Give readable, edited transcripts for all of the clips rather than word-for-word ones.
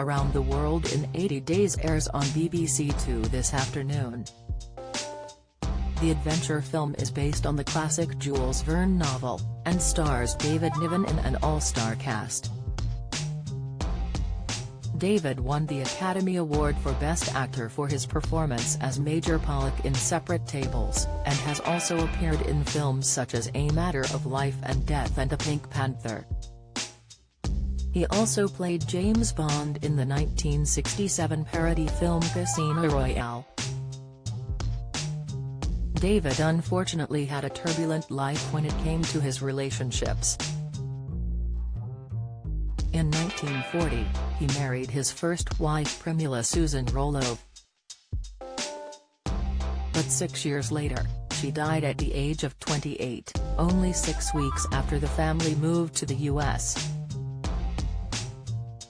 Around the World in 80 Days airs on BBC Two this afternoon. The adventure film is based on the classic Jules Verne novel, and stars David Niven in an all-star cast. David won the Academy Award for Best Actor for his performance as Major Pollock in Separate Tables, and has also appeared in films such as A Matter of Life and Death and The Pink Panther. He also played James Bond in the 1967 parody film Casino Royale. David unfortunately had a turbulent life when it came to his relationships. In 1940, he married his first wife Primula Susan Roloff. But 6 years later, she died at the age of 28, only 6 weeks after the family moved to the U.S.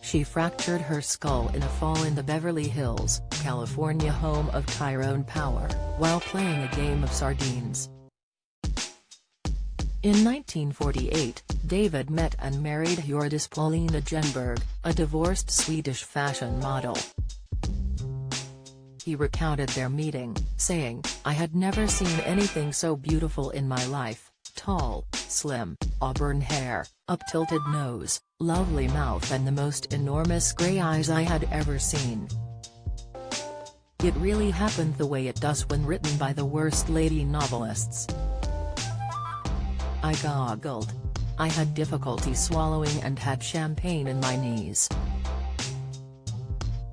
She fractured her skull in a fall in the Beverly Hills, California home of Tyrone Power, while playing a game of sardines. In 1948, David met and married Hjördis Paulina Genberg, a divorced Swedish fashion model. He recounted their meeting, saying, "I had never seen anything so beautiful in my life, tall, slim, auburn hair, up-tilted nose, lovely mouth and the most enormous grey eyes I had ever seen. It really happened the way it does when written by the worst lady novelists. I goggled. I had difficulty swallowing and had champagne in my knees."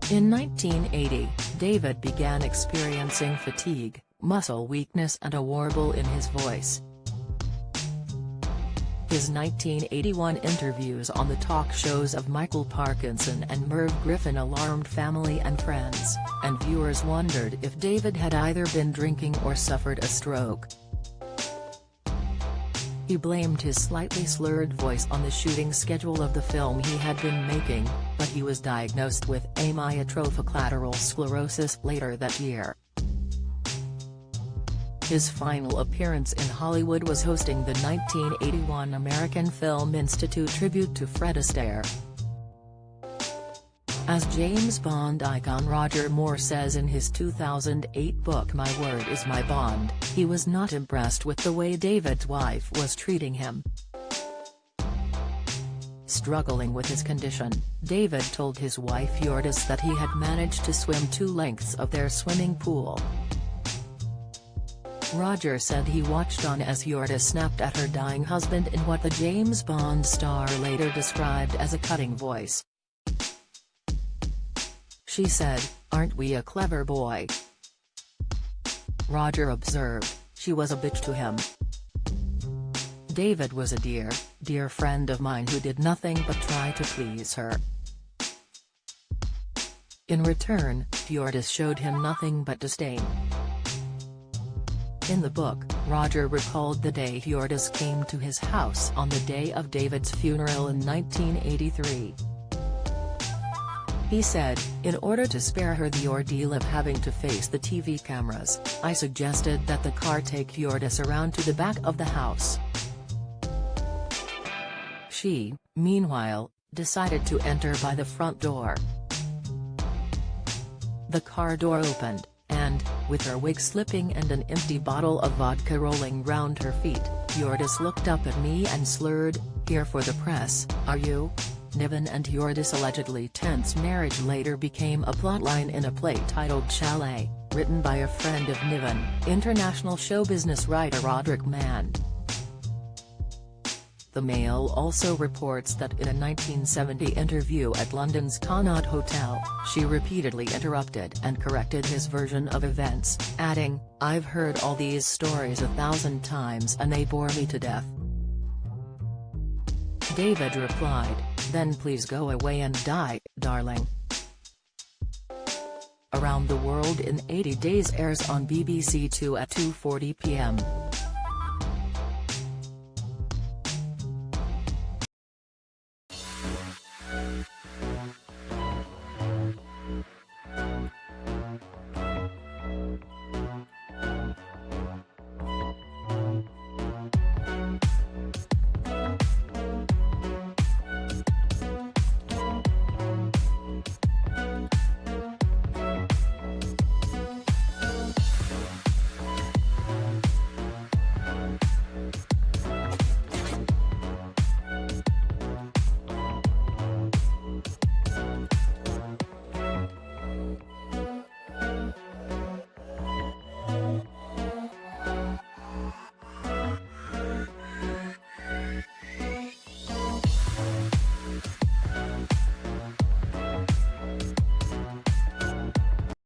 In 1980, David began experiencing fatigue, muscle weakness and a warble in his voice. His 1981 interviews on the talk shows of Michael Parkinson and Merv Griffin alarmed family and friends, and viewers wondered if David had either been drinking or suffered a stroke. He blamed his slightly slurred voice on the shooting schedule of the film he had been making, but he was diagnosed with amyotrophic lateral sclerosis later that year. His final appearance in Hollywood was hosting the 1981 American Film Institute tribute to Fred Astaire. As James Bond icon Roger Moore says in his 2008 book My Word is My Bond, he was not impressed with the way David's wife was treating him. Struggling with his condition, David told his wife Hjördis that he had managed to swim 2 lengths of their swimming pool. Roger said he watched on as Hjördis snapped at her dying husband in what the James Bond star later described as a cutting voice. She said, "Aren't we a clever boy?" Roger observed, "She was a bitch to him. David was a dear friend of mine who did nothing but try to please her." In return, Hjördis showed him nothing but disdain. In the book, Roger recalled the day Hjördis came to his house on the day of David's funeral in 1983. He said, "In order to spare her the ordeal of having to face the TV cameras, I suggested that the car take Hjördis around to the back of the house. She, meanwhile, decided to enter by the front door. The car door opened, and, with her wig slipping and an empty bottle of vodka rolling round her feet, Hjördis looked up at me and slurred, 'Here for the press, are you?'" Niven and Hjördis' allegedly tense marriage later became a plotline in a play titled Chalet, written by a friend of Niven, international show business writer Roderick Mann. The Mail also reports that in a 1970 interview at London's Connaught Hotel, she repeatedly interrupted and corrected his version of events, adding, "I've heard all these stories 1,000 times and they bore me to death." David replied, "Then please go away and die, darling." Around the World in 80 Days airs on BBC Two at 2:40 p.m.